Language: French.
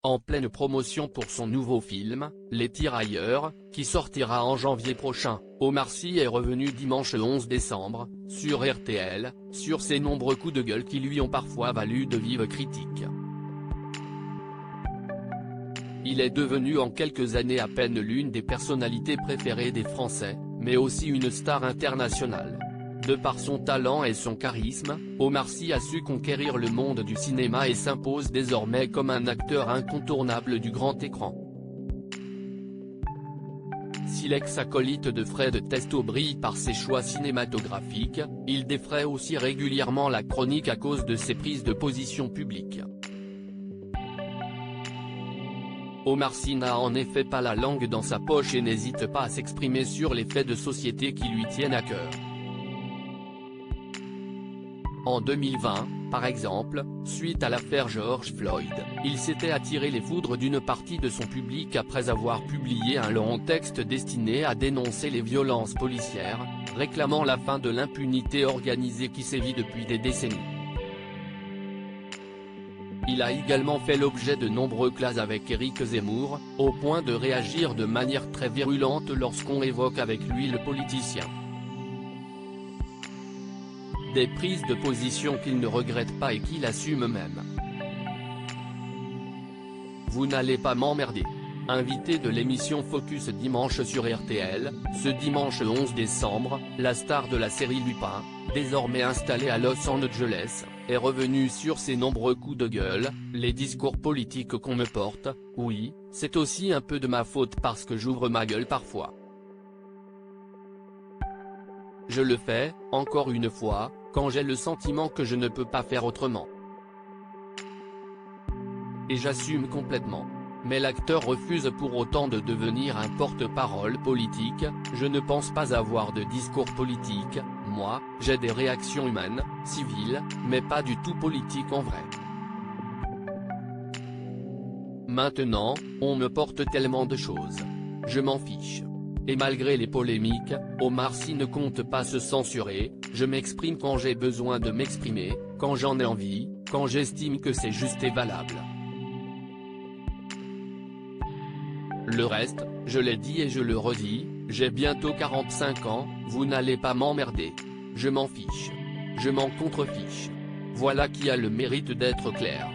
En pleine promotion pour son nouveau film, Les Tirailleurs, qui sortira en janvier prochain, Omar Sy est revenu dimanche 11 décembre, sur RTL, sur ses nombreux coups de gueule qui lui ont parfois valu de vives critiques. Il est devenu en quelques années à peine l'une des personnalités préférées des Français, mais aussi une star internationale. De par son talent et son charisme, Omar Sy a su conquérir le monde du cinéma et s'impose désormais comme un acteur incontournable du grand écran. Si l'ex-acolyte de Fred Testo brille par ses choix cinématographiques, il défraie aussi régulièrement la chronique à cause de ses prises de position publiques. Omar Sy n'a en effet pas la langue dans sa poche et n'hésite pas à s'exprimer sur les faits de société qui lui tiennent à cœur. En 2020, par exemple, suite à l'affaire George Floyd, il s'était attiré les foudres d'une partie de son public après avoir publié un long texte destiné à dénoncer les violences policières, réclamant la fin de l'impunité organisée qui sévit depuis des décennies. Il a également fait l'objet de nombreux clashs avec Éric Zemmour, au point de réagir de manière très virulente lorsqu'on évoque avec lui le politicien. Des prises de position qu'il ne regrette pas et qu'il assume même. Vous n'allez pas m'emmerder. Invité de l'émission Focus dimanche sur RTL, ce dimanche 11 décembre, la star de la série Lupin, désormais installée à Los Angeles, est revenue sur ses nombreux coups de gueule, les discours politiques qu'on me porte, oui, c'est aussi un peu de ma faute parce que j'ouvre ma gueule parfois. Je le fais, encore une fois, quand j'ai le sentiment que je ne peux pas faire autrement. Et j'assume complètement. Mais l'acteur refuse pour autant de devenir un porte-parole politique, je ne pense pas avoir de discours politique, moi, j'ai des réactions humaines, civiles, mais pas du tout politiques en vrai. Maintenant, on me porte tellement de choses. Je m'en fiche. Et malgré les polémiques, Omar Sy ne compte pas se censurer, je m'exprime quand j'ai besoin de m'exprimer, quand j'en ai envie, quand j'estime que c'est juste et valable. Le reste, je l'ai dit et je le redis, j'ai bientôt 45 ans, vous n'allez pas m'emmerder. Je m'en fiche. Je m'en contrefiche. Voilà qui a le mérite d'être clair.